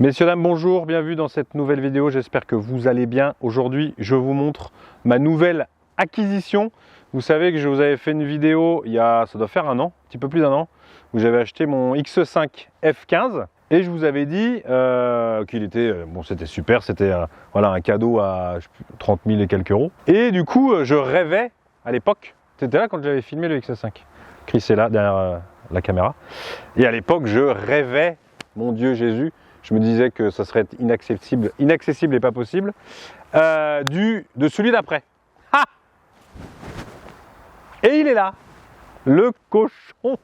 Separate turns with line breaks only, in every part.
Messieurs, dames, bonjour, bienvenue dans cette nouvelle vidéo, j'espère que vous allez bien. Aujourd'hui, je vous montre ma nouvelle acquisition. Vous savez que je vous avais fait une vidéo il y a, ça doit faire un an, un petit peu plus d'un an, où j'avais acheté mon X5 F15 et je vous avais dit qu'il était, bon c'était super, c'était voilà, un cadeau à 30 000 et quelques euros. Et du coup, je rêvais à l'époque, c'était là quand j'avais filmé le X5. Chris est là derrière la caméra. Et à l'époque, je rêvais, mon Dieu Jésus, je me disais que ça serait inaccessible et pas possible, de celui d'après. Ah! Et il est là, le cochon.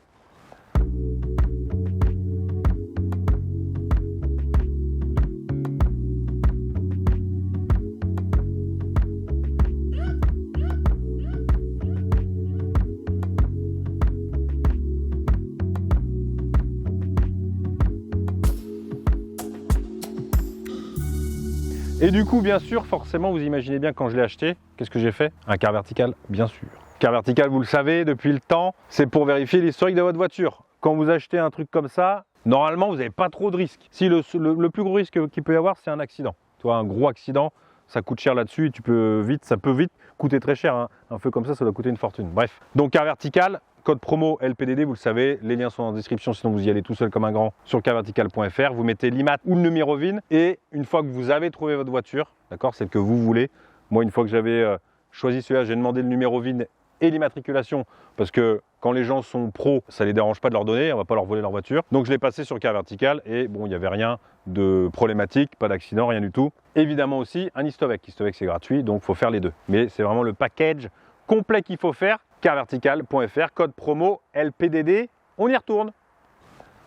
Et du coup, bien sûr, forcément, vous imaginez bien quand je l'ai acheté, qu'est-ce que j'ai fait? Un quart vertical, bien sûr. Quart vertical, vous le savez, depuis le temps, c'est pour vérifier l'historique de votre voiture. Quand vous achetez un truc comme ça, normalement, vous n'avez pas trop de risques. Si le plus gros risque qu'il peut y avoir, c'est un accident. Tu vois, un gros accident, ça coûte cher là-dessus et ça peut vite coûter très cher. Hein. Un feu comme ça doit coûter une fortune. Bref, donc quart vertical, code promo LPDD, vous le savez, les liens sont en description, sinon vous y allez tout seul comme un grand sur carvertical.fr. Vous mettez l'IMAT ou le numéro VIN et une fois que vous avez trouvé votre voiture, d'accord, celle que vous voulez, moi une fois que j'avais choisi celui-là, j'ai demandé le numéro VIN et l'immatriculation parce que quand les gens sont pros, ça les dérange pas de leur donner, on va pas leur voler leur voiture. Donc je l'ai passé sur carvertical et bon, il n'y avait rien de problématique, pas d'accident, rien du tout. Évidemment aussi un Histovec. Histovec c'est gratuit, donc il faut faire les deux. Mais c'est vraiment le package complet qu'il faut faire. Carvertical.fr, code promo LPDD, on y retourne.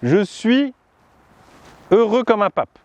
Je suis heureux comme un pape.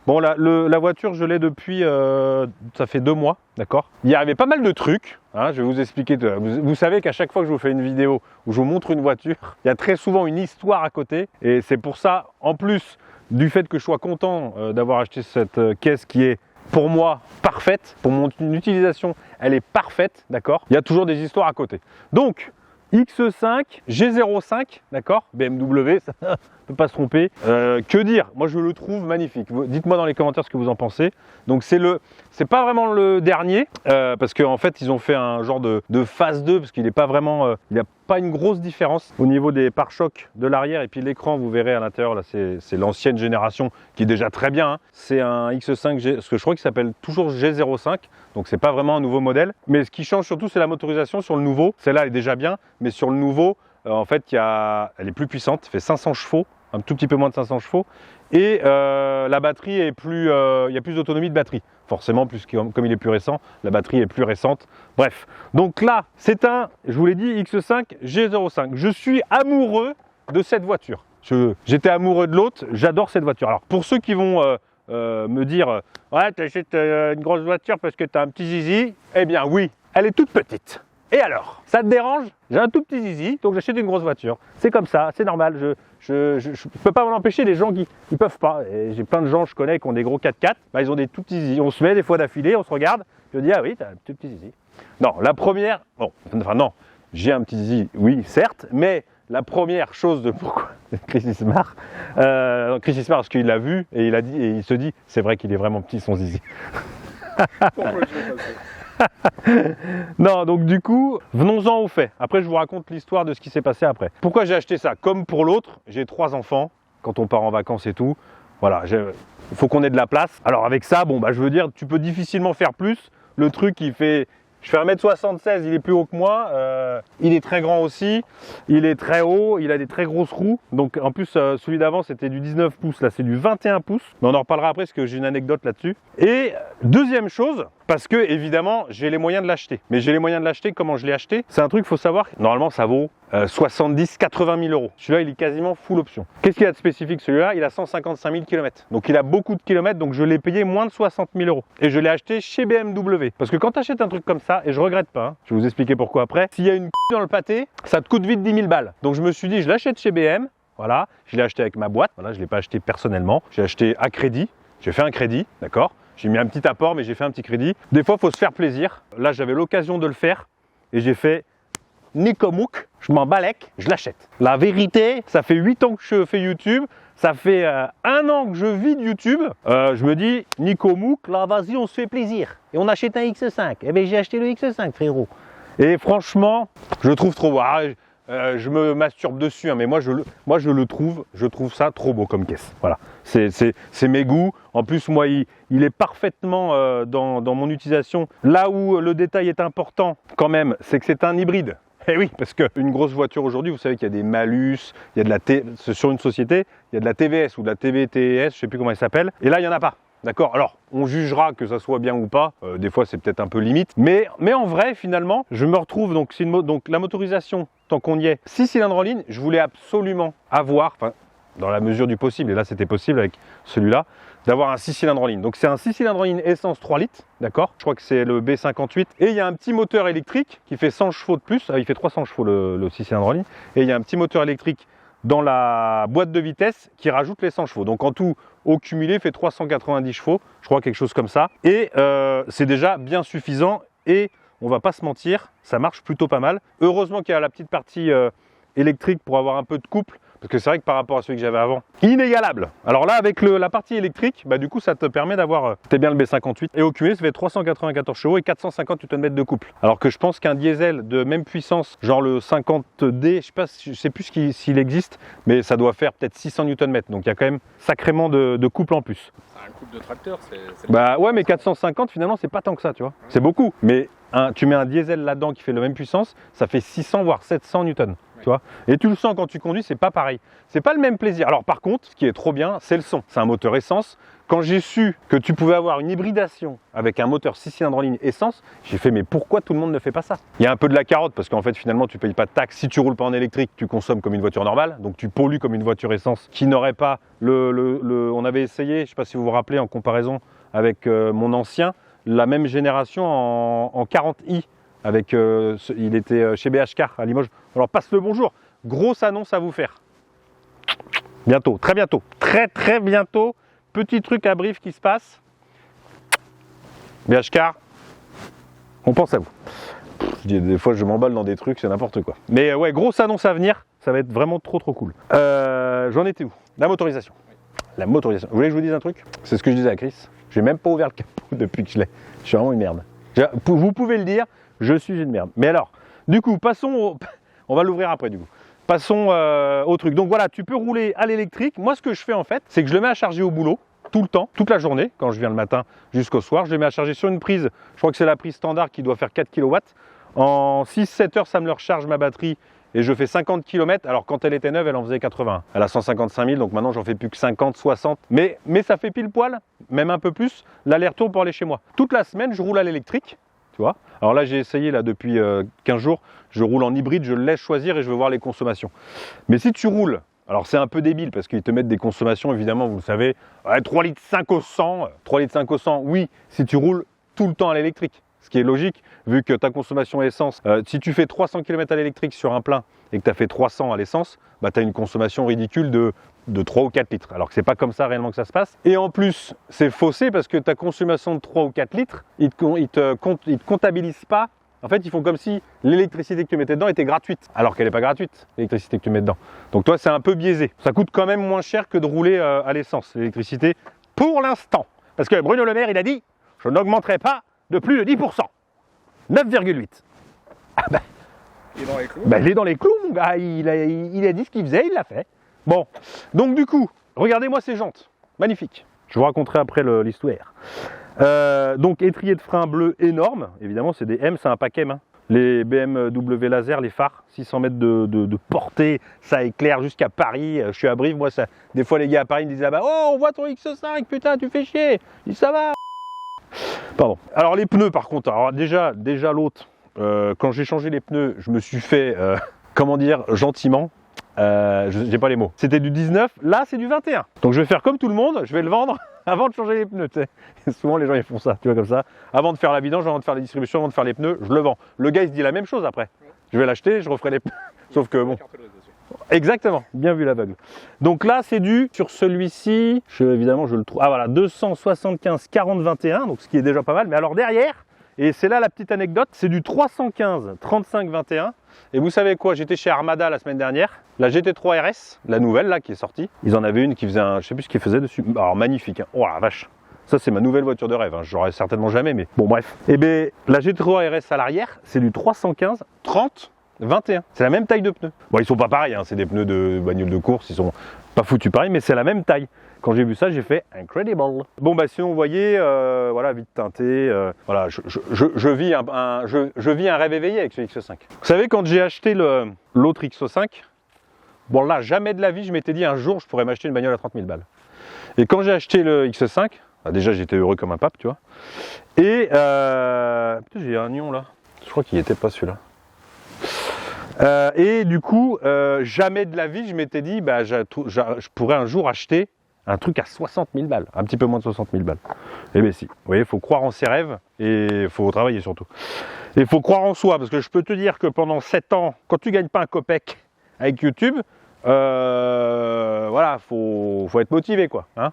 Bon, la voiture, je l'ai depuis, ça fait 2 mois, d'accord. Il y avait pas mal de trucs, hein, je vais vous expliquer. Vous savez qu'à chaque fois que je vous fais une vidéo où je vous montre une voiture, il y a très souvent une histoire à côté. Et c'est pour ça, en plus du fait que je sois content d'avoir acheté cette caisse qui est, pour moi, parfaite, pour mon utilisation, elle est parfaite, d'accord. Il y a toujours des histoires à côté. Donc, X5, G05, d'accord, BMW, ça ne peut pas se tromper. Que dire? Moi, je le trouve magnifique. Dites-moi dans les commentaires ce que vous en pensez. Donc, c'est pas vraiment le dernier, parce qu'en fait, ils ont fait un genre de phase 2, parce qu'il n'est pas vraiment, il n'y a pas une grosse différence au niveau des pare-chocs de l'arrière. Et puis l'écran, vous verrez à l'intérieur, là, c'est l'ancienne génération qui est déjà très bien. Hein. C'est un X5, parce que je crois qu'il s'appelle toujours G05. Donc c'est pas vraiment un nouveau modèle, mais ce qui change surtout c'est la motorisation sur le nouveau. Celle-là elle est déjà bien, mais sur le nouveau, en fait, elle est plus puissante, elle fait 500 chevaux, un tout petit peu moins de 500 chevaux, et la batterie est plus, il y a plus d'autonomie de batterie. Forcément, comme il est plus récent, la batterie est plus récente. Bref, donc là, c'est je vous l'ai dit, X5 G05. Je suis amoureux de cette voiture. J'étais amoureux de l'autre, j'adore cette voiture. Alors pour ceux qui vont me dire ouais, tu achètes une grosse voiture parce que tu as un petit zizi, eh bien oui, elle est toute petite. Et alors, ça te dérange? J'ai un tout petit zizi, donc j'achète une grosse voiture. C'est comme ça, c'est normal. Je peux pas m'en empêcher, les gens qui ne peuvent pas. J'ai plein de gens je connais qui ont des gros 4x4, bah, ils ont des tout petits zizi. On se met des fois d'affilée, on se regarde, je dis ah oui, tu as un tout petit zizi. Non, la première, bon, enfin non, j'ai un petit zizi, oui, certes, mais la première chose de pourquoi Chris il se marre, parce qu'il l'a vu et il a dit et il se dit c'est vrai qu'il est vraiment petit son zizi. Pourquoi je l'ai pas fait? Non, donc du coup, venons-en au fait. Après, je vous raconte l'histoire de ce qui s'est passé après. Pourquoi j'ai acheté ça? Comme pour l'autre, j'ai 3 enfants. Quand on part en vacances et tout, voilà, il faut qu'on ait de la place. Alors avec ça, bon bah je veux dire, tu peux difficilement faire plus. Le truc, il fait. Je fais 1m76, il est plus haut que moi, il est très grand aussi, il est très haut, il a des très grosses roues. Donc en plus, celui d'avant c'était du 19 pouces, là c'est du 21 pouces. Mais on en reparlera après parce que j'ai une anecdote là-dessus. Et deuxième chose, parce que évidemment j'ai les moyens de l'acheter. Mais j'ai les moyens de l'acheter, comment je l'ai acheté? C'est un truc, il faut savoir, normalement ça vaut 70-80 000 euros. Celui-là il est quasiment full option. Qu'est-ce qu'il a de spécifique celui-là? Il a 155 000 km. Donc il a beaucoup de kilomètres, donc je l'ai payé moins de 60 000 euros. Et je l'ai acheté chez BMW. Parce que quand tu achètes un truc comme ça, et je regrette pas, hein, je vais vous expliquer pourquoi après, s'il y a une dans le pâté, ça te coûte vite 10 000 balles. Donc je me suis dit, je l'achète chez BM, voilà, je l'ai acheté avec ma boîte, voilà, je ne l'ai pas acheté personnellement, j'ai acheté à crédit, j'ai fait un crédit, d'accord, j'ai mis un petit apport, mais j'ai fait un petit crédit. Des fois, il faut se faire plaisir. Là, j'avais l'occasion de le faire et j'ai fait Nicomouk, je m'en balèque, je l'achète. La vérité, ça fait 8 ans que je fais YouTube, Ça fait 1 an que je vide YouTube. Je me dis, Nico Mouk, là, vas-y, on se fait plaisir. Et on achète un X5. Eh bien, j'ai acheté le X5, frérot. Et franchement, je le trouve trop beau. Je me masturbe dessus, hein, mais moi je trouve ça trop beau comme caisse. Voilà, c'est mes goûts. En plus, moi, il est parfaitement dans mon utilisation. Là où le détail est important, quand même, c'est que c'est un hybride. Eh oui, parce qu'une grosse voiture aujourd'hui, vous savez qu'il y a des malus, il y a de la sur une société, il y a de la TVS ou de la TVTS, je ne sais plus comment elle s'appelle. Et là, il n'y en a pas. D'accord. Alors, on jugera que ça soit bien ou pas. Des fois, c'est peut-être un peu limite. Mais en vrai, finalement, je me retrouve, donc la motorisation, tant qu'on y est, 6 cylindres en ligne, je voulais absolument avoir, enfin, dans la mesure du possible, et là, c'était possible avec celui-là, d'avoir un 6 cylindres en ligne. Donc, c'est un 6 cylindres en ligne essence 3 litres, d'accord. Je crois que c'est le B58. Et il y a un petit moteur électrique qui fait 100 chevaux de plus. Il fait 300 chevaux le 6 cylindres en ligne. Et il y a un petit moteur électrique dans la boîte de vitesse qui rajoute les 100 chevaux. Donc en tout, au cumulé, fait 390 chevaux, je crois quelque chose comme ça. Et c'est déjà bien suffisant et on va pas se mentir, ça marche plutôt pas mal. Heureusement qu'il y a la petite partie électrique pour avoir un peu de couple, parce que c'est vrai que par rapport à celui que j'avais avant, inégalable. Alors là, avec la partie électrique, bah, du coup, ça te permet d'avoir, c'était bien le B58, et au cumulé, ça fait 394 chevaux et 450 Nm de couple. Alors que je pense qu'un diesel de même puissance, genre le 50D, je sais plus s'il existe, mais ça doit faire peut-être 600 Nm. Donc il y a quand même sacrément de couple en plus.
Un couple de tracteur, c'est
Bah ouais, mais 450 finalement, c'est pas tant que ça, tu vois. C'est beaucoup. Mais tu mets un diesel là-dedans qui fait la même puissance, ça fait 600 voire 700 Newton. Tu vois, et tu le sens quand tu conduis, c'est pas pareil. C'est pas le même plaisir. Alors par contre, ce qui est trop bien, c'est le son. C'est un moteur essence. Quand j'ai su que tu pouvais avoir une hybridation avec un moteur 6 cylindres en ligne essence, j'ai fait mais pourquoi tout le monde ne fait pas ça? Il y a un peu de la carotte parce qu'en fait finalement tu payes pas de taxes. Si tu roules pas en électrique, tu consommes comme une voiture normale, donc tu pollues comme une voiture essence qui n'aurait pas on avait essayé, je sais pas si vous vous rappelez en comparaison avec mon ancien, la même génération en 40i. Avec, il était chez BHK à Limoges. Alors passe le bonjour. Grosse annonce à vous faire. Bientôt, très bientôt. Très bientôt. Petit truc à brief qui se passe. BHK, on pense à vous. Des fois je m'emballe dans des trucs, c'est n'importe quoi. Mais ouais, grosse annonce à venir. Ça va être vraiment trop cool. J'en étais où? La motorisation. La motorisation. Vous voulez que je vous dise un truc? C'est ce que je disais à Chris. J'ai même pas ouvert le capot depuis que je l'ai. Je suis vraiment une merde. Vous pouvez le dire. Je suis une merde. Mais alors, du coup, on va l'ouvrir après du coup. Passons au truc. Donc voilà, tu peux rouler à l'électrique. Moi, ce que je fais en fait, c'est que je le mets à charger au boulot, tout le temps, toute la journée, quand je viens le matin jusqu'au soir. Je le mets à charger sur une prise, je crois que c'est la prise standard qui doit faire 4 kW. En 6-7 heures, ça me le recharge ma batterie et je fais 50 km. Alors quand elle était neuve, elle en faisait 80. Elle a 155 000, donc maintenant j'en fais plus que 50, 60. Mais ça fait pile poil, même un peu plus, l'aller-retour pour aller chez moi. Toute la semaine, je roule à l'électrique. Alors là, j'ai essayé là, depuis 15 jours, je roule en hybride, je le laisse choisir et je veux voir les consommations. Mais si tu roules, alors c'est un peu débile parce qu'ils te mettent des consommations, évidemment, vous le savez, 3 litres 5 au 100, 3 litres 5 au 100, oui, si tu roules tout le temps à l'électrique. Ce qui est logique, vu que ta consommation essence, si tu fais 300 km à l'électrique sur un plein et que tu as fait 300 à l'essence, bah, tu as une consommation ridicule de 3 ou 4 litres. Alors que c'est pas comme ça réellement que ça se passe. Et en plus, c'est faussé parce que ta consommation de 3 ou 4 litres, ils te comptabilisent pas. En fait, ils font comme si l'électricité que tu mettais dedans était gratuite, alors qu'elle n'est pas gratuite, l'électricité que tu mets dedans. Donc toi, c'est un peu biaisé. Ça coûte quand même moins cher que de rouler à l'essence, l'électricité, pour l'instant. Parce que Bruno Le Maire, il a dit, je n'augmenterai pas de plus de 10%. 9,8. Ah ben,
il est dans les clous.
Ben, il est dans les clous, mon gars. Il a dit ce qu'il faisait, il l'a fait. Bon, donc du coup, regardez-moi ces jantes. Magnifique. Je vous raconterai après l'histoire. Donc étrier de frein bleu énorme. Évidemment, c'est des M, c'est un paquet M. Hein. Les BMW laser, les phares, 600 mètres de portée, ça éclaire jusqu'à Paris. Je suis à Brive, moi, ça. Des fois, les gars à Paris me disent ah bah, oh, on voit ton X5, putain, tu fais chier. Je dis ça va. Pardon. Alors les pneus, par contre, alors déjà l'autre, quand j'ai changé les pneus, je me suis fait, comment dire, gentiment. J'ai pas les mots. C'était du 19, là c'est du 21. Donc je vais faire comme tout le monde, je vais le vendre avant de changer les pneus. Tu sais. Souvent les gens ils font ça, tu vois, comme ça. Avant de faire la vidange, avant de faire la distribution, avant de faire les pneus, je le vends. Le gars il se dit la même chose après. Je vais l'acheter, je referai les pneus. Sauf que bon. Exactement, bien vu l'aveugle. Donc là c'est du, sur celui-ci, évidemment je le trouve. Ah voilà, 275 40 21, donc ce qui est déjà pas mal. Mais alors derrière, Et c'est là la petite anecdote, c'est du 315 35 21. Et vous savez quoi, j'étais chez Armada la semaine dernière, la GT3 RS, la nouvelle là qui est sortie. Ils en avaient une qui faisait un, je sais plus ce qu'ils faisaient dessus. Alors magnifique, hein. Oh la vache. Ça c'est ma nouvelle voiture de rêve, hein. J'aurais certainement jamais, mais bon bref. Et bien la GT3 RS à l'arrière, c'est du 315 30 21. C'est la même taille de pneus. Bon, ils sont pas pareils, hein. C'est des pneus de bagnole de course, ils sont pas foutus pareil, mais c'est la même taille. Quand j'ai vu ça, j'ai fait incredible. Bon bah sinon vous voyez, voilà, vite teinté, voilà, je vis un rêve éveillé avec ce X5. Vous savez, quand j'ai acheté l'autre X5, bon là jamais de la vie je m'étais dit un jour je pourrais m'acheter une bagnole à 30 000 balles. Et quand j'ai acheté le X5, bah, déjà j'étais heureux comme un pape, tu vois. Et putain, j'ai un nion là, je crois qu'il était pas celui-là. Et du coup, jamais de la vie je m'étais dit bah je pourrais un jour acheter un truc à 60 000 balles, un petit peu moins de 60 000 balles. Eh bien si, vous voyez, il faut croire en ses rêves et il faut travailler surtout. Et il faut croire en soi, parce que je peux te dire que pendant 7 ans, quand tu ne gagnes pas un copec avec YouTube, voilà, faut être motivé quoi. Hein,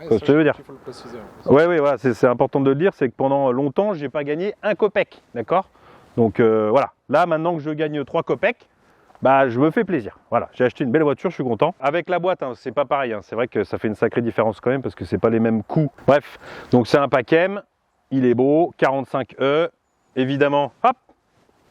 ouais,
ça, je veux dire.
Il faut le préciser.
Oui, voilà, c'est important de le dire, c'est que pendant longtemps, je n'ai pas gagné un copec, d'accord. Donc voilà, là maintenant que je gagne 3 copecs, bah, je me fais plaisir. Voilà, j'ai acheté une belle voiture, je suis content. Avec la boîte, hein, c'est pas pareil. Hein. C'est vrai que ça fait une sacrée différence quand même parce que c'est pas les mêmes coûts. Bref, donc c'est un pack M. Il est beau, 45E. Évidemment, hop.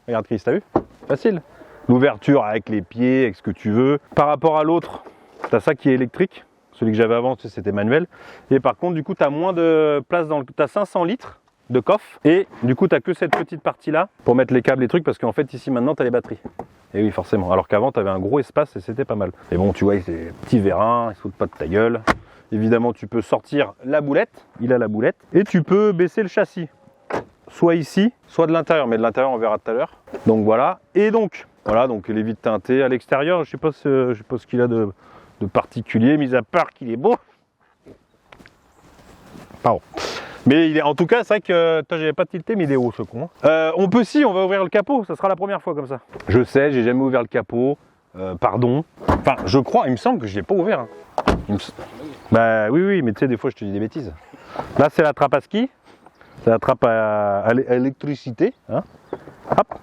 Regarde Chris, t'as vu? Facile. L'ouverture avec les pieds, avec ce que tu veux. Par rapport à l'autre, t'as ça qui est électrique. Celui que j'avais avant, c'était manuel. Et par contre, du coup, t'as moins de place dans le. T'as 500 litres de coffre. Et du coup, t'as que cette petite partie là pour mettre les câbles et trucs parce qu'en fait, ici maintenant, t'as les batteries. Et oui, forcément. Alors qu'avant, tu avais un gros espace et c'était pas mal. Et bon, tu vois, c'est des petits vérins, ils se foutent pas de ta gueule. Évidemment, tu peux sortir la boulette. Il a la boulette. Et tu peux baisser le châssis. Soit ici, soit de l'intérieur. Mais de l'intérieur, on verra tout à l'heure. Donc voilà. Et donc, voilà, donc les vitres teintées. À l'extérieur, je sais pas ce qu'il a de particulier, mis à part qu'il est beau. Pardon. Mais il est, en tout cas, c'est vrai que j'avais pas tilté, mais il est haut ce con. On peut si, on va ouvrir le capot, ça sera la première fois comme ça. Je sais, j'ai jamais ouvert le capot, pardon. Enfin, je crois, il me semble que je l'ai pas ouvert. Hein. Bah oui, mais tu sais, des fois je te dis des bêtises. Là, c'est la trappe à ski, c'est la trappe à électricité. Hein. Hop.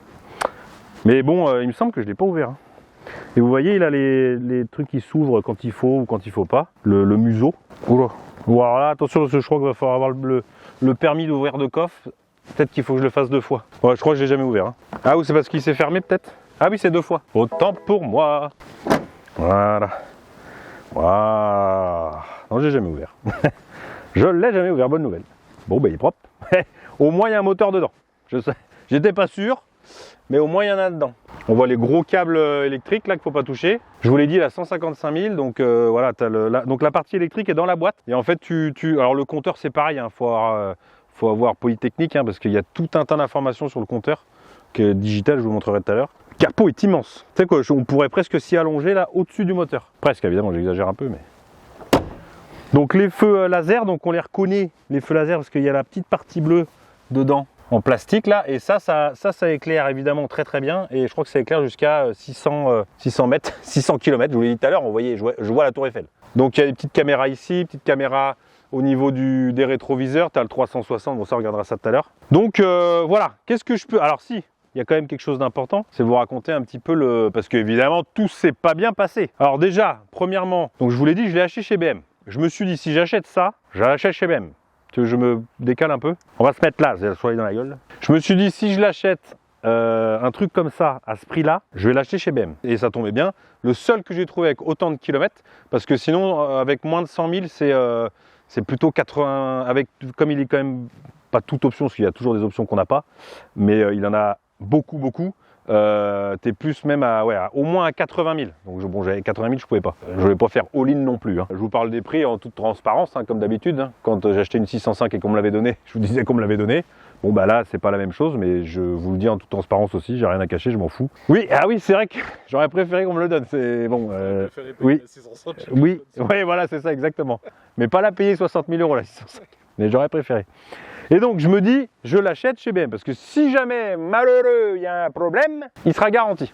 Mais bon, il me semble que je l'ai pas ouvert. Hein. Et vous voyez, il a les trucs qui s'ouvrent quand il faut ou quand il faut pas. Le museau. Oula. Bon, alors là, attention, parce que je crois qu'il va falloir avoir le permis d'ouvrir de coffre. Peut-être qu'il faut que je le fasse 2 fois. Ouais, je crois que je l'ai jamais ouvert. Hein. Ah, ou c'est parce qu'il s'est fermé peut-être? Ah oui, c'est 2 fois. Autant pour moi. Voilà. Voilà. Non, j'ai jamais ouvert. Je l'ai jamais ouvert, bonne nouvelle. Bon, bah il est propre. Au moins, il y a un moteur dedans. Je sais. J'étais pas sûr, mais au moins, il y en a dedans. On voit les gros câbles électriques là qu'il ne faut pas toucher. Je vous l'ai dit, il a 155 000, donc voilà, donc la partie électrique est dans la boîte. Et en fait, alors le compteur c'est pareil, il faut avoir Polytechnique, hein, parce qu'il y a tout un tas d'informations sur le compteur, que digital, je vous montrerai tout à l'heure. Le capot est immense. Tu sais quoi, on pourrait presque s'y allonger là, au-dessus du moteur. Presque, évidemment, j'exagère un peu, mais... Donc les feux laser, donc on les reconnaît, les feux laser, parce qu'il y a la petite partie bleue dedans. En plastique là, et ça éclaire évidemment très très bien, et je crois que ça éclaire jusqu'à 600 mètres, 600 km, je vous l'ai dit tout à l'heure, je vois la tour Eiffel. Donc il y a des petites caméras ici, petites caméras au niveau des rétroviseurs, tu as le 360, bon ça on regardera ça tout à l'heure. Donc voilà, qu'est-ce que je peux, alors si, il y a quand même quelque chose d'important, c'est vous raconter un petit peu parce que évidemment tout s'est pas bien passé. Alors déjà, premièrement, donc je vous l'ai dit, je l'ai acheté chez BM. Je me suis dit, si j'achète ça, je l'achète chez BM. Je me décale un peu. On va se mettre là, j'ai le soleil dans la gueule. Je me suis dit, si je l'achète un truc comme ça, à ce prix-là, je vais l'acheter chez BM. Et ça tombait bien. Le seul que j'ai trouvé avec autant de kilomètres, parce que sinon, avec moins de 100 000, c'est plutôt 80... Comme il est quand même pas toute option, parce qu'il y a toujours des options qu'on n'a pas, mais il en a beaucoup. T'es plus même au moins à 80 000. Donc bon, j'avais 80 000, je pouvais pas. Je voulais pas faire all-in non plus. Hein. Je vous parle des prix en toute transparence, hein, comme d'habitude. Hein. Quand j'achetais une 605 et qu'on me l'avait donné, je vous disais qu'on me l'avait donné. Bon bah là, c'est pas la même chose, mais je vous le dis en toute transparence aussi. J'ai rien à cacher, je m'en fous. Oui, c'est vrai que j'aurais préféré qu'on me le donne. C'est bon. Oui, 605, oui, voilà, c'est ça exactement. Mais pas la payer 60 000 € la 605. Mais j'aurais préféré. Et donc je me dis, je l'achète chez BM, parce que si jamais, malheureux, il y a un problème, il sera garanti.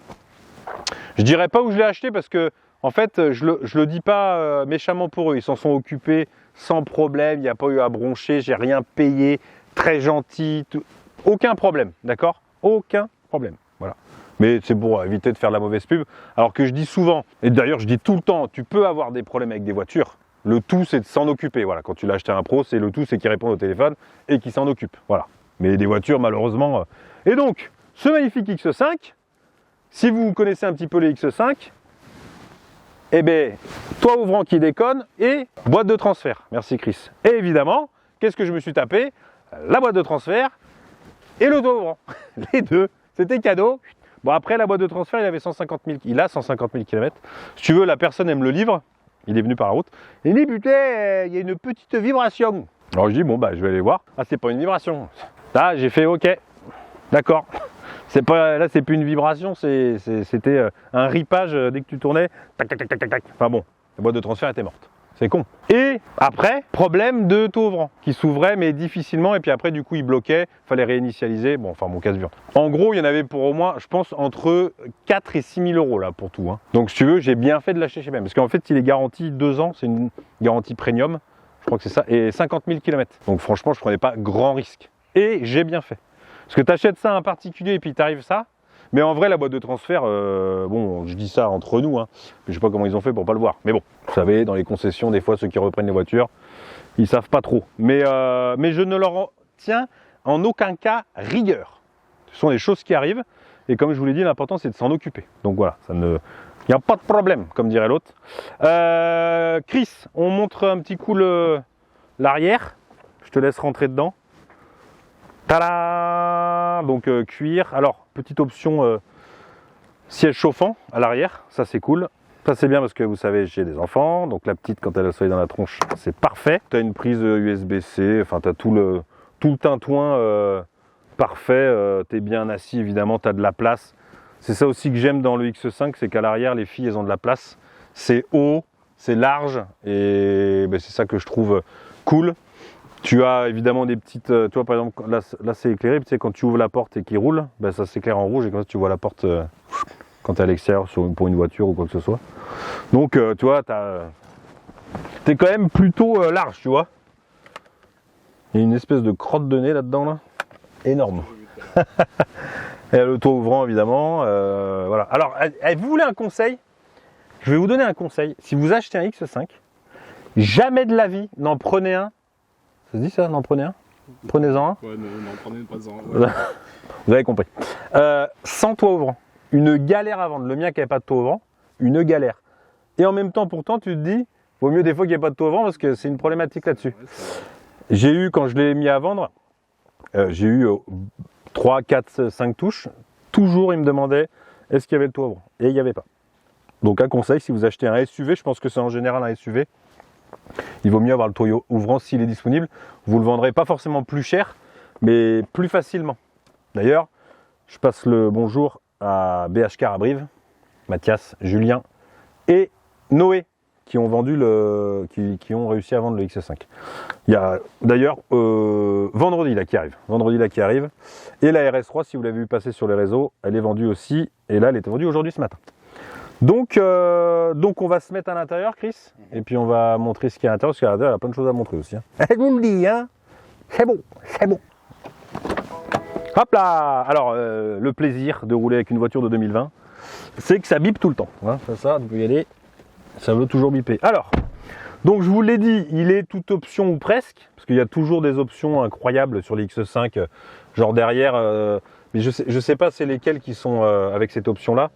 Je dirais pas où je l'ai acheté, parce que, en fait, je le dis pas méchamment pour eux, ils s'en sont occupés sans problème, il n'y a pas eu à broncher, j'ai rien payé, très gentil, aucun problème, d'accord? Aucun problème, voilà. Mais c'est pour éviter de faire de la mauvaise pub. Alors que je dis souvent, et d'ailleurs je dis tout le temps, tu peux avoir des problèmes avec des voitures. Le tout c'est de s'en occuper. Voilà, quand tu l'as acheté à un pro, c'est le tout c'est qu'il réponde au téléphone et qu'il s'en occupe. Voilà. Mais des voitures malheureusement. Et donc, ce magnifique X5, si vous connaissez un petit peu les X5, eh bien, toit ouvrant qui déconne et boîte de transfert. Merci Chris. Et évidemment, qu'est-ce que je me suis tapé? La boîte de transfert et le toit ouvrant. Les deux, c'était cadeau. Bon, après, la boîte de transfert, il a 150 000 km. Si tu veux, la personne, elle me le livre. Il est venu par la route. Il dit, putain, il y a une petite vibration. Alors, je dis, bon, bah, je vais aller voir. Ah, c'est pas une vibration. Là, j'ai fait, ok, d'accord. Là, c'est plus une vibration, c'était un ripage dès que tu tournais. Tac, tac, tac, tac, tac, tac. Enfin bon, la boîte de transfert était morte. C'est con. Et après, problème de taux ouvrant qui s'ouvrait mais difficilement et puis après du coup il bloquait, fallait réinitialiser, bon enfin mon casse-vure. En gros il y en avait pour au moins je pense entre 4 et 6 000 euros là pour tout. Hein. Donc si tu veux j'ai bien fait de l'acheter chez même parce qu'en fait il est garanti 2 ans, c'est une garantie premium, je crois que c'est ça, et 50 000 km. Donc franchement je prenais pas grand risque. Et j'ai bien fait. Parce que tu achètes ça à un particulier et puis t'arrives ça. Mais en vrai, la boîte de transfert, bon, je dis ça entre nous, hein, je sais pas comment ils ont fait pour pas le voir. Mais bon, vous savez, dans les concessions, des fois, ceux qui reprennent les voitures, ils savent pas trop. Mais je ne leur tiens en aucun cas rigueur. Ce sont des choses qui arrivent. Et comme je vous l'ai dit, l'important, c'est de s'en occuper. Donc voilà, il n'y a pas de problème, comme dirait l'autre. Chris, on montre un petit coup l'arrière. Je te laisse rentrer dedans. Tada! Donc cuir. Alors, petite option siège chauffant à l'arrière, ça c'est cool. Ça c'est bien parce que vous savez, j'ai des enfants, donc la petite quand elle a le soleil dans la tronche, c'est parfait. Tu as une prise USB-C, enfin tu as tout le tintouin parfait, tu es bien assis évidemment, tu as de la place. C'est ça aussi que j'aime dans le X5, c'est qu'à l'arrière, les filles, elles ont de la place. C'est haut, c'est large et ben, c'est ça que je trouve cool. Tu as évidemment des petites, tu vois par exemple là c'est éclairé, tu sais quand tu ouvres la porte et qu'il roule, ben ça s'éclaire en rouge et comme ça tu vois la porte quand tu es à l'extérieur pour une voiture ou quoi que ce soit. Donc tu vois, t'es quand même plutôt large, tu vois. Il y a une espèce de crotte de nez là-dedans là, énorme. Et le toit ouvrant évidemment, voilà. Alors vous voulez un conseil? Je vais vous donner un conseil. Si vous achetez un X5, jamais de la vie n'en prenez un. Ça se dit ça, n'en prenez un? Prenez-en un.
Ouais, n'en prenez pas un. Ouais.
Vous avez compris. Sans toit ouvrant. Une galère à vendre. Le mien qui n'avait pas de toit ouvrant, une galère. Et en même temps, pourtant, tu te dis, vaut mieux des fois qu'il n'y ait pas de toit ouvrant parce que c'est une problématique là-dessus. Ouais, j'ai eu, quand je l'ai mis à vendre, j'ai eu 3, 4, 5 touches. Toujours, il me demandait, est-ce qu'il y avait le toit ouvrant? Et il n'y avait pas. Donc un conseil, si vous achetez un SUV, je pense que c'est en général un SUV, il vaut mieux avoir le toit ouvrant s'il est disponible. Vous le vendrez pas forcément plus cher, mais plus facilement. D'ailleurs, je passe le bonjour à BH Car à Brive, Mathias, Julien et Noé qui ont vendu qui ont réussi à vendre le X5. Il y a d'ailleurs vendredi là qui arrive. Et la RS3, si vous l'avez vu passer sur les réseaux, elle est vendue aussi. Et là, elle était vendue aujourd'hui ce matin. Donc on va se mettre à l'intérieur, Chris, et puis on va montrer ce qu'il y a à l'intérieur, parce qu'à l'intérieur, il y a plein de choses à montrer aussi. Hein. Je vous le dis, hein, c'est bon, c'est bon. Hop là. Alors, le plaisir de rouler avec une voiture de 2020, c'est que ça bip tout le temps. Hein. Ça, vous pouvez y aller, ça veut toujours biper. Alors, donc je vous l'ai dit, il est toute option ou presque, parce qu'il y a toujours des options incroyables sur les X5, genre derrière, mais je sais pas c'est lesquelles qui sont avec cette option-là.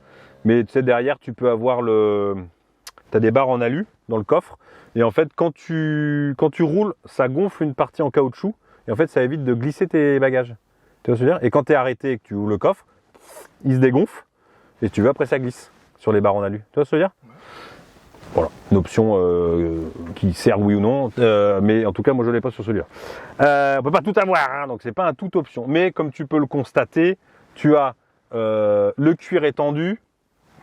Mais tu sais, derrière, tu peux avoir tu as des barres en alu dans le coffre. Et en fait, quand tu roules, ça gonfle une partie en caoutchouc. Et en fait, ça évite de glisser tes bagages. Tu vois ce que je veux dire? Et quand tu es arrêté et que tu ouvres le coffre, il se dégonfle. Et tu veux, après, ça glisse sur les barres en alu. Tu vois ce que je veux dire? Voilà, une option qui sert oui ou non. Mais en tout cas, moi, je ne l'ai pas sur celui-là. On ne peut pas tout avoir, hein, donc c'est pas un tout option. Mais comme tu peux le constater, tu as le cuir étendu.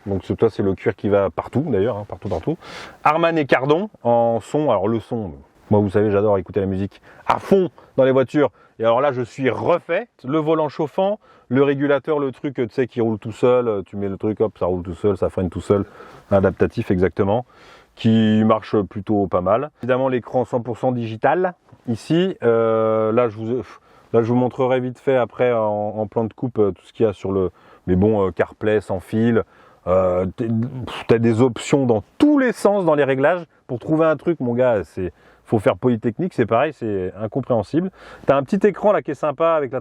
Donc toi c'est le cuir qui va partout d'ailleurs, hein, partout. Harman et Cardon en son, alors le son, moi vous savez j'adore écouter la musique à fond dans les voitures. Et alors là je suis refait, le volant chauffant, le régulateur, le truc tu sais qui roule tout seul, tu mets le truc hop ça roule tout seul, ça freine tout seul, adaptatif exactement, qui marche plutôt pas mal. Évidemment l'écran 100% digital, ici, là Là, je vous montrerai vite fait après en plan de coupe tout ce qu'il y a sur le... Mais bon, CarPlay, sans fil. Tu as des options dans tous les sens dans les réglages. Pour trouver un truc, mon gars, faut faire Polytechnique, c'est pareil, c'est incompréhensible. Tu as un petit écran là qui est sympa avec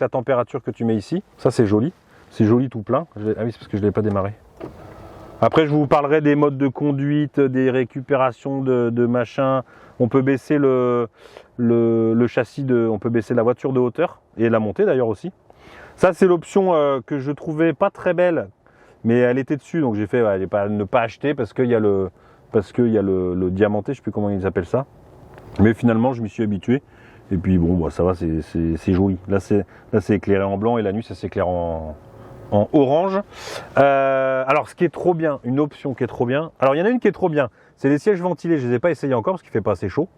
la température que tu mets ici. Ça, c'est joli. C'est joli tout plein. Ah oui, c'est parce que je ne l'ai pas démarré. Après, je vous parlerai des modes de conduite, des récupérations de machin. On peut baisser le châssis, on peut baisser la voiture de hauteur et la monter d'ailleurs aussi. Ça, c'est l'option que je trouvais pas très belle, mais elle était dessus, donc j'ai fait ne pas acheter parce qu'il y a le diamanté, je sais plus comment ils appellent ça. Mais finalement, je m'y suis habitué. Et puis bon, bah, ça va, c'est joli. Là, c'est éclairé en blanc et la nuit, ça s'éclaire en orange. Alors, ce qui est trop bien, une option qui est trop bien. Alors, il y en a une qui est trop bien. C'est les sièges ventilés. Je les ai pas essayés encore parce qu'il fait pas assez chaud.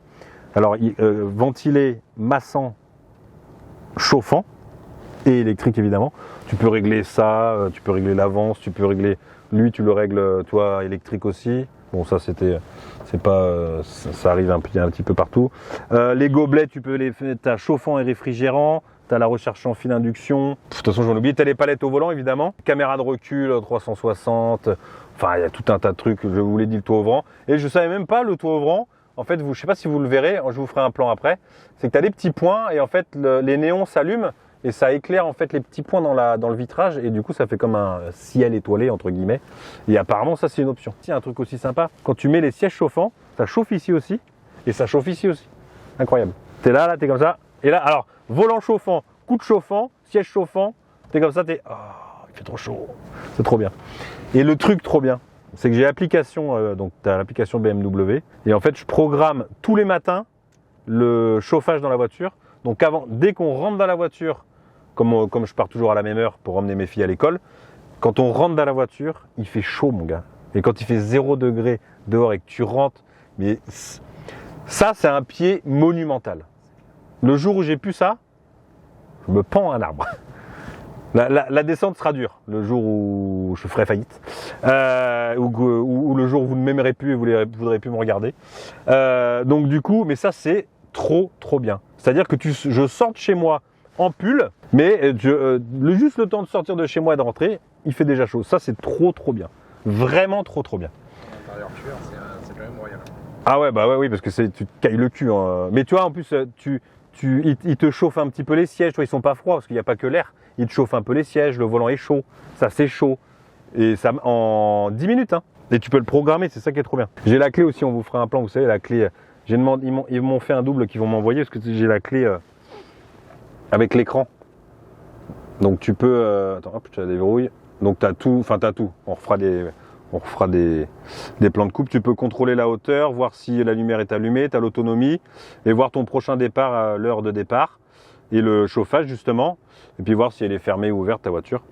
Alors, ventilé, massant, chauffant et électrique évidemment. Tu peux régler ça, tu peux régler l'avance, tu peux régler. Lui, tu le règles, toi, électrique aussi. Bon, ça ça arrive un petit peu partout. Les gobelets, tu peux les faire, tu as chauffant et réfrigérant, tu as la recherche en fil induction. De toute façon, j'en oublie, tu as les palettes au volant évidemment, caméra de recul 360, enfin il y a tout un tas de trucs, je vous l'ai dit, le toit ouvrant. Et je savais même pas le toit ouvrant, en fait, je ne sais pas si vous le verrez, je vous ferai un plan après, c'est que tu as des petits points et en fait les néons s'allument. Et ça éclaire en fait les petits points dans le vitrage et du coup ça fait comme un ciel étoilé entre guillemets. Et apparemment ça c'est une option. Il y a un truc aussi sympa, quand tu mets les sièges chauffants, ça chauffe ici aussi et ça chauffe ici aussi. Incroyable. T'es là, t'es comme ça. Et là, alors, volant chauffant, coude chauffant, siège chauffant, t'es comme ça, il fait trop chaud. C'est trop bien. Et le truc trop bien, c'est que j'ai l'application, donc tu as l'application BMW et en fait je programme tous les matins le chauffage dans la voiture. Donc dès qu'on rentre dans la voiture, comme je pars toujours à la même heure pour emmener mes filles à l'école, quand on rentre dans la voiture, il fait chaud mon gars. Et quand il fait 0 degré dehors et que tu rentres, mais ça c'est un pied monumental. Le jour où j'ai plus ça, je me pends à un arbre. La descente sera dure, le jour où je ferai faillite, ou le jour où vous ne m'aimerez plus et vous ne voudrez plus me regarder. Donc du coup, mais ça c'est trop bien. C'est-à-dire que je sorte chez moi en pull, mais juste le temps de sortir de chez moi et de rentrer, il fait déjà chaud. Ça, c'est trop bien. Vraiment trop bien.
L'intérieur cuir, c'est quand même royal.
Ah ouais, bah ouais, oui, parce que tu te cailles le cul. Hein. Mais tu vois, en plus, il te chauffe un petit peu les sièges. Toi, ils sont pas froids parce qu'il n'y a pas que l'air. Il te chauffe un peu les sièges. Le volant est chaud. Ça, c'est chaud. Et ça en 10 minutes. Hein. Et tu peux le programmer. C'est ça qui est trop bien. J'ai la clé aussi. On vous fera un plan. Vous savez, la clé. Ils m'ont fait un double qu'ils vont m'envoyer parce que j'ai la clé avec l'écran. Donc tu peux... attends, hop, je la déverrouille. Donc tu as tout. Enfin, tu as tout. On refera des plans de coupe. Tu peux contrôler la hauteur, voir si la lumière est allumée, tu as l'autonomie et voir ton prochain départ à l'heure de départ et le chauffage justement. Et puis voir si elle est fermée ou ouverte ta voiture.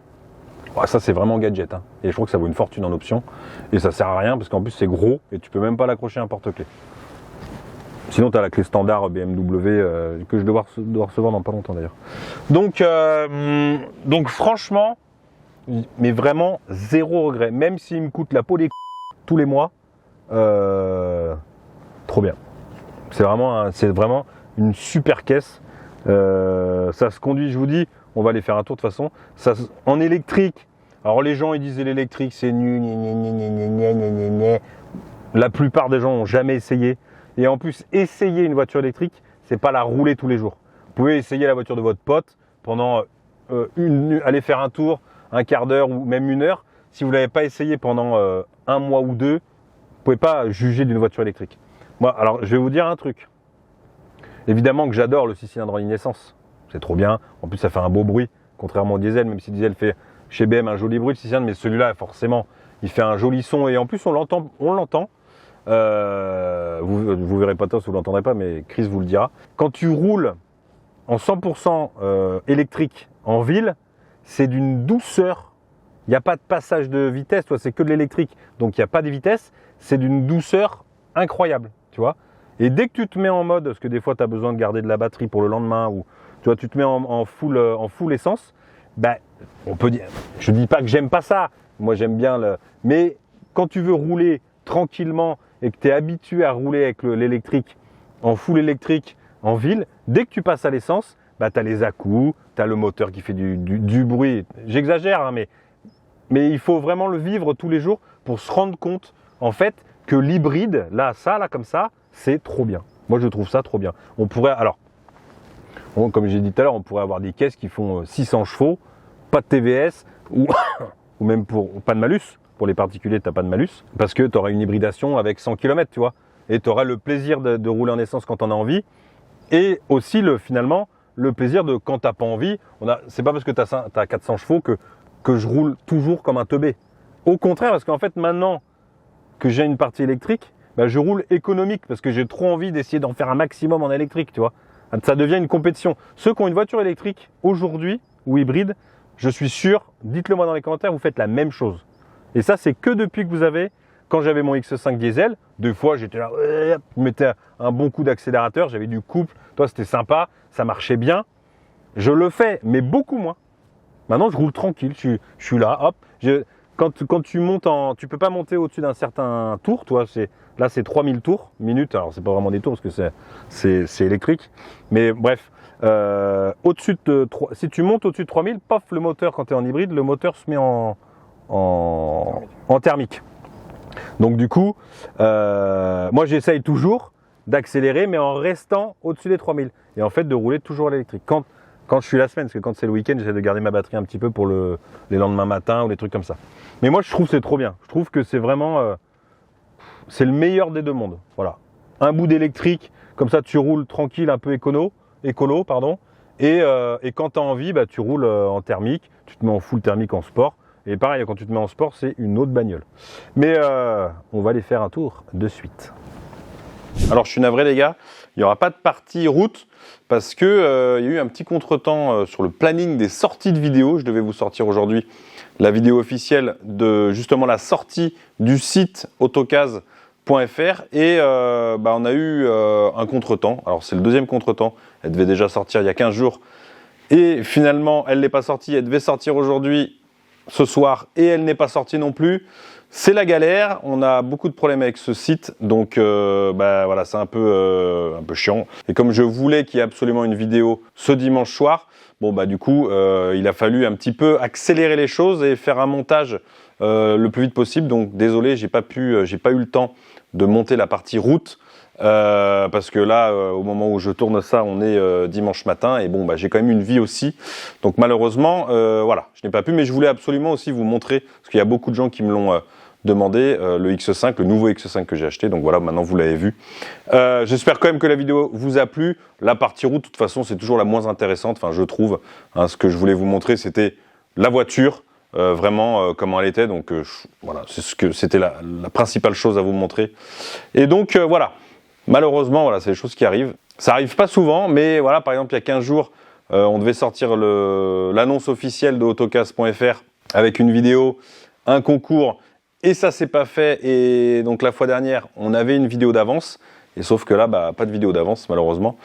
Ouais, ça c'est vraiment gadget. Hein. Et je trouve que ça vaut une fortune en option. Et ça sert à rien parce qu'en plus c'est gros et tu peux même pas l'accrocher à un porte-clés. Sinon, tu as la clé standard BMW que je dois recevoir dans pas longtemps d'ailleurs. Donc franchement, mais vraiment zéro regret. Même s'il me coûte la peau des tous les mois, trop bien. C'est vraiment une super caisse. Ça se conduit, je vous dis, on va aller faire un tour de toute façon. En électrique, alors les gens ils disent l'électrique c'est nul, la plupart des gens n'ont jamais essayé. Et en plus, essayer une voiture électrique, c'est pas la rouler tous les jours. Vous pouvez essayer la voiture de votre pote pendant aller faire un tour, un quart d'heure ou même 1 heure. Si vous ne l'avez pas essayé pendant 1 mois ou 2, vous ne pouvez pas juger d'une voiture électrique. Moi, alors, je vais vous dire un truc. Évidemment que j'adore le 6 cylindres en ligne essence. C'est trop bien. En plus, ça fait un beau bruit, contrairement au diesel, même si le diesel fait chez BM un joli bruit, le 6 cylindres, mais celui-là, forcément, il fait un joli son. Et en plus, on l'entend. Vous verrez pas tous, vous l'entendrez pas, mais Chris vous le dira. Quand tu roules en 100% électrique en ville, c'est d'une douceur. Il n'y a pas de passage de vitesse, toi, c'est que de l'électrique, donc il n'y a pas de vitesse. C'est d'une douceur incroyable, tu vois. Et dès que tu te mets en mode, parce que des fois tu as besoin de garder de la batterie pour le lendemain, ou tu vois, tu te mets en full essence, ben, on peut dire. Je dis pas que j'aime pas ça. Moi j'aime bien mais quand tu veux rouler tranquillement et que tu es habitué à rouler avec l'électrique, en full électrique, en ville, dès que tu passes à l'essence, bah, tu as les à-coups, tu as le moteur qui fait du bruit. J'exagère, hein, mais il faut vraiment le vivre tous les jours pour se rendre compte, en fait, que l'hybride, là, comme ça, c'est trop bien. Moi, je trouve ça trop bien. On pourrait, alors, comme j'ai dit tout à l'heure, on pourrait avoir des caisses qui font 600 chevaux, pas de TVS, ou même pas de malus. Pour les particuliers, tu n'as pas de malus, parce que tu auras une hybridation avec 100 km, tu vois. Et tu auras le plaisir de rouler en essence quand tu en as envie. Et aussi, finalement, le plaisir de quand tu n'as pas envie. C'est pas parce que tu as 400 chevaux que je roule toujours comme un teubé. Au contraire, parce qu'en fait, maintenant que j'ai une partie électrique, bah, je roule économique parce que j'ai trop envie d'essayer d'en faire un maximum en électrique, tu vois. Ça devient une compétition. Ceux qui ont une voiture électrique aujourd'hui ou hybride, je suis sûr, dites-le moi dans les commentaires, vous faites la même chose. Et ça, c'est que depuis que vous avez, quand j'avais mon X5 diesel, des fois j'étais là, je mettais un bon coup d'accélérateur, j'avais du couple, toi c'était sympa, ça marchait bien. Je le fais, mais beaucoup moins. Maintenant, je roule tranquille, je suis là, hop. Quand tu montes tu peux pas monter au-dessus d'un certain tour, toi, là c'est 3000 tours minutes, alors c'est pas vraiment des tours parce que c'est électrique, mais bref, si tu montes au-dessus de 3000, paf, le moteur, quand tu es en hybride, le moteur se met en thermique. Donc du coup, moi j'essaye toujours d'accélérer, mais en restant au-dessus des 3000, et en fait de rouler toujours à l'électrique. Quand je suis la semaine, parce que quand c'est le week-end, j'essaie de garder ma batterie un petit peu pour les lendemains matins ou les trucs comme ça. Mais moi, je trouve que c'est trop bien. Je trouve que c'est vraiment, c'est le meilleur des deux mondes. Voilà, un bout d'électrique, comme ça, tu roules tranquille, un peu écolo, pardon. Et quand tu as envie, bah, tu roules en thermique. Tu te mets en full thermique en sport. Et pareil, quand tu te mets en sport, c'est une autre bagnole. Mais on va aller faire un tour de suite. Alors, je suis navré, les gars. Il n'y aura pas de partie route parce qu'il y a eu un petit contretemps sur le planning des sorties de vidéos. Je devais vous sortir aujourd'hui la vidéo officielle de justement la sortie du site autocase.fr et on a eu un contretemps. Alors c'est le deuxième contretemps. Elle devait déjà sortir il y a 15 jours et finalement elle n'est pas sortie. Elle devait sortir aujourd'hui, ce soir, et elle n'est pas sortie non plus. C'est la galère, on a beaucoup de problèmes avec ce site, donc voilà, c'est un peu chiant. Et comme je voulais qu'il y ait absolument une vidéo ce dimanche soir, du coup, il a fallu un petit peu accélérer les choses et faire un montage le plus vite possible. Donc désolé, j'ai pas eu le temps de monter la partie route. Parce que là, au moment où je tourne ça, on est dimanche matin et j'ai quand même une vie aussi. Donc malheureusement, voilà, je n'ai pas pu, mais je voulais absolument aussi vous montrer, parce qu'il y a beaucoup de gens qui me l'ont demandé, le X5, le nouveau X5 que j'ai acheté. Donc voilà, maintenant vous l'avez vu. J'espère quand même que la vidéo vous a plu. La partie route, de toute façon, c'est toujours la moins intéressante, enfin je trouve. Hein, ce que je voulais vous montrer, c'était la voiture. Vraiment comment elle était, donc voilà, c'était la principale chose à vous montrer. Et donc voilà. Malheureusement, voilà, c'est des choses qui arrivent. Ça arrive pas souvent, mais voilà, par exemple, il y a 15 jours, on devait sortir l'annonce officielle de autocase.fr avec une vidéo, un concours, et ça s'est pas fait. Et donc la fois dernière, on avait une vidéo d'avance, et sauf que là, pas de vidéo d'avance, malheureusement.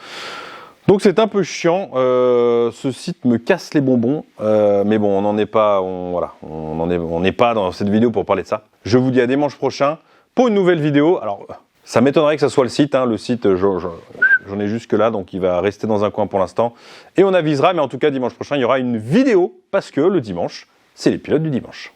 Donc c'est un peu chiant. Ce site me casse les bonbons, mais bon, on n'en est pas, on n'est pas dans cette vidéo pour parler de ça. Je vous dis à dimanche prochain pour une nouvelle vidéo. Alors. Ça m'étonnerait que ça soit le site, hein. Le site, j'en ai jusque là, donc il va rester dans un coin pour l'instant. Et on avisera, mais en tout cas, dimanche prochain, il y aura une vidéo, parce que le dimanche, c'est les pilotes du dimanche.